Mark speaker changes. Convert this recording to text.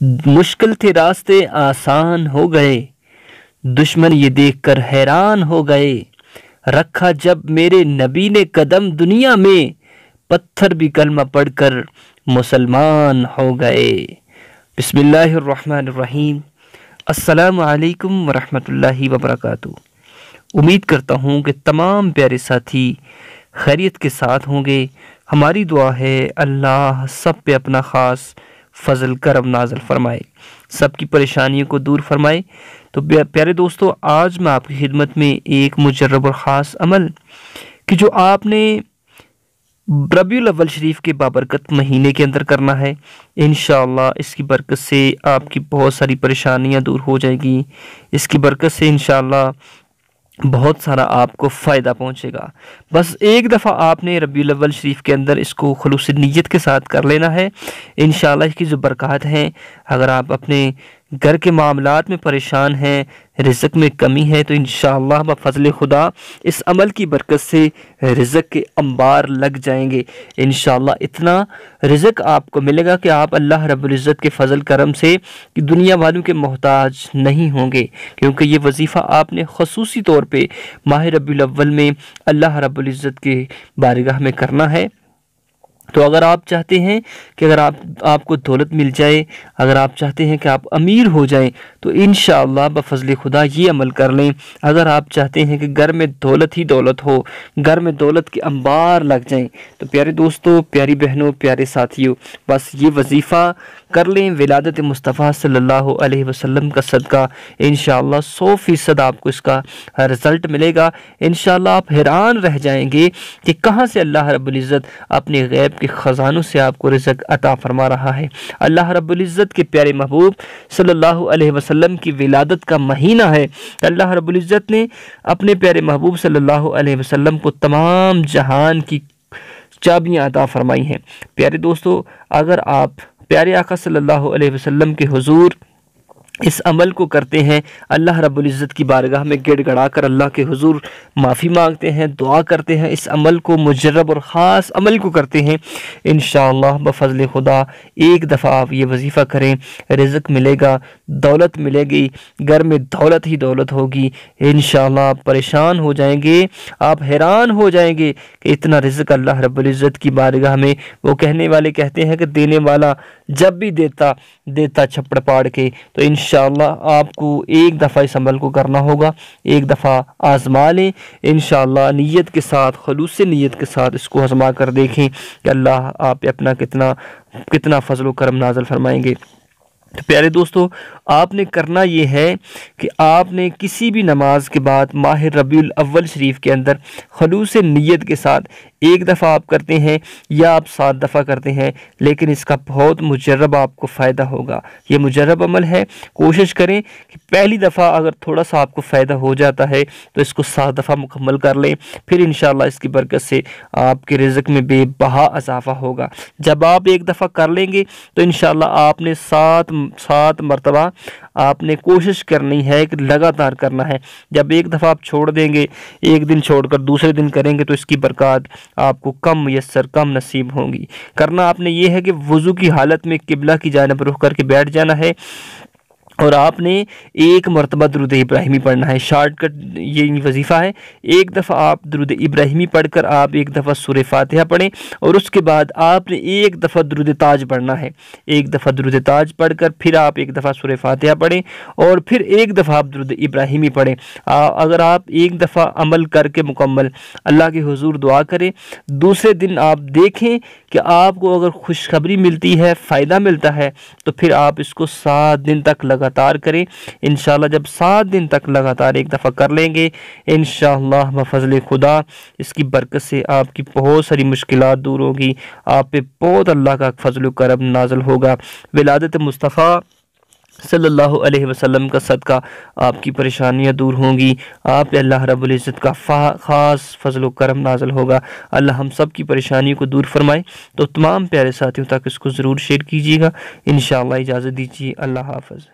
Speaker 1: مشکل تھے راستے آسان ہو گئے، دشمن یہ دیکھ کر حیران ہو گئے، رکھا جب میرے نبی نے قدم دنیا میں، پتھر بھی کلمہ پڑھ کر مسلمان ہو گئے۔ بسم اللہ الرحمن الرحیم۔ السلام علیکم ورحمۃ اللہ وبرکاتہ۔ امید کرتا ہوں کہ تمام پیارے ساتھی خیریت کے ساتھ ہوں گے۔ ہماری دعا ہے اللہ سب پہ اپنا خاص فضل کرم نازل فرمائے، سب کی پریشانیوں کو دور فرمائے۔ تو پیارے دوستو، آج میں آپ کی خدمت میں ایک مجرب اور خاص عمل کہ جو آپ نے ربیع الاول شریف کے بابرکت مہینے کے اندر کرنا ہے، انشاءاللہ اس کی برکت سے آپ کی بہت ساری پریشانیاں دور ہو جائیں گی۔ اس کی برکت سے انشاءاللہ بہت سارا آپ کو فائدہ پہنچے گا۔ بس ایک دفعہ آپ نے ربیع الاول شریف کے اندر اس کو خلوص نیت کے ساتھ کر لینا ہے۔ انشاءاللہ اس کی جو برکات ہیں، اگر آپ اپنے گھر کے معاملات میں پریشان ہیں، رزق میں کمی ہے، تو انشاءاللہ بفضل خدا اس عمل کی برکت سے رزق کے انبار لگ جائیں گے۔ انشاءاللہ اتنا رزق آپ کو ملے گا کہ آپ اللہ رب العزت کے فضل کرم سے دنیا والوں کے محتاج نہیں ہوں گے، کیونکہ یہ وظیفہ آپ نے خصوصی طور پہ ماہ ربیع الاول میں اللہ رب العزت کے بارگاہ میں کرنا ہے۔ تو اگر آپ چاہتے ہیں کہ اگر آپ کو دولت مل جائے، اگر آپ چاہتے ہیں کہ آپ امیر ہو جائیں، تو انشاءاللہ بفضل خدا یہ عمل کر لیں۔ اگر آپ چاہتے ہیں کہ گھر میں دولت ہی دولت ہو، گھر میں دولت کے انبار لگ جائیں، تو پیارے دوستو، پیاری بہنوں، پیارے ساتھیوں، بس یہ وظیفہ کر لیں۔ ولادت مصطفیٰ صلی اللہ علیہ وسلم کا صدقہ انشاءاللہ 100% آپ کو اس کا رزلٹ ملے گا۔ انشاءاللہ آپ حیران رہ جائیں گے کہ کہاں سے اللہ رب العزت اپنے غیب کے خزانوں سے آپ کو رزق عطا فرما رہا ہے۔ اللہ رب العزت کے پیارے محبوب صلی اللہ علیہ وسلم کی ولادت کا مہینہ ہے۔ اللہ رب العزت نے اپنے پیارے محبوب صلی اللہ علیہ وسلم کو تمام جہان کی چابیاں عطا فرمائی ہیں۔ پیارے دوستو، اگر آپ پیارے آقا صلی اللہ علیہ وسلم کے حضور اس عمل کو کرتے ہیں، اللہ رب العزت کی بارگاہ میں گڑ گڑا کر اللہ کے حضور معافی مانگتے ہیں، دعا کرتے ہیں، اس عمل کو مجرب اور خاص عمل کو کرتے ہیں، انشاءاللہ بفضل خدا ایک دفعہ آپ یہ وظیفہ کریں، رزق ملے گا، دولت ملے گی، گھر میں دولت ہی دولت ہوگی۔ انشاءاللہ آپ پریشان ہو جائیں گے، آپ حیران ہو جائیں گے کہ اتنا رزق اللہ رب العزت کی بارگاہ میں۔ وہ کہنے والے کہتے ہیں کہ دینے والا جب بھی دیتا چھپڑ پاڑ کے۔ تو انشاءاللہ آپ کو ایک دفعہ اس عمل کو کرنا ہوگا، ایک دفعہ آزما لیں، انشاءاللہ نیت کے ساتھ، خلوص نیت کے ساتھ اس کو آزما کر دیکھیں کہ اللہ آپ پہ اپنا کتنا فضل و کرم نازل فرمائیں گے۔ تو پیارے دوستو، آپ نے کرنا یہ ہے کہ آپ نے کسی بھی نماز کے بعد ماہ ربیع الاول شریف کے اندر خلوص نیت کے ساتھ ایک دفعہ آپ کرتے ہیں یا آپ 7 دفعہ کرتے ہیں، لیکن اس کا بہت مجرب آپ کو فائدہ ہوگا۔ یہ مجرب عمل ہے، کوشش کریں کہ پہلی دفعہ اگر تھوڑا سا آپ کو فائدہ ہو جاتا ہے تو اس کو 7 دفعہ مکمل کر لیں، پھر انشاءاللہ اس کی برکت سے آپ کے رزق میں بے بہا اضافہ ہوگا۔ جب آپ ایک دفعہ کر لیں گے تو انشاءاللہ آپ نے 7 مرتبہ آپ نے کوشش کرنی ہے کہ لگاتار کرنا ہے۔ جب ایک دفعہ آپ چھوڑ دیں گے، ایک دن چھوڑ کر دوسرے دن کریں گے، تو اس کی برکات آپ کو کم میسر، کم نصیب ہوں گی۔ کرنا آپ نے یہ ہے کہ وضو کی حالت میں قبلہ کی جانب رخ کر کے بیٹھ جانا ہے، اور آپ نے ایک مرتبہ درود ابراہیمی پڑھنا ہے۔ شارٹ کٹ یہ وظیفہ ہے، ایک دفعہ آپ درود ابراہیمی پڑھ کر آپ ایک دفعہ سورہ فاتحہ پڑھیں، اور اس کے بعد آپ نے ایک دفعہ درود تاج پڑھنا ہے۔ ایک دفعہ درود تاج پڑھ کر پھر آپ ایک دفعہ سورہ فاتحہ پڑھیں، اور پھر ایک دفعہ آپ درود ابراہیمی پڑھیں۔ اگر آپ ایک دفعہ عمل کر کے مکمل اللہ کے حضور دعا کریں، دوسرے دن آپ دیکھیں کہ آپ کو اگر خوشخبری ملتی ہے، فائدہ ملتا ہے، تو پھر آپ اس کو 7 دن تک لگاتار کریں۔ انشاءاللہ جب 7 دن تک لگاتار ایک دفعہ کر لیں گے، انشاءاللہ بفضل خدا اس کی برکت سے آپ کی بہت ساری مشکلات دور ہوگی، آپ پہ بہت اللہ کا فضل و کرم نازل ہوگا۔ ولادت مصطفیٰ صلی اللہ علیہ وسلم کا صدقہ آپ کی پریشانیاں دور ہوں گی، آپ پہ اللہ رب العزت کا خاص فضل و کرم نازل ہوگا۔ اللہ ہم سب کی پریشانیوں کو دور فرمائے۔ تو تمام پیارے ساتھیوں تک اس کو ضرور شیئر کیجیے گا۔ انشاءاللہ اجازت دیجیے، اللہ حافظ۔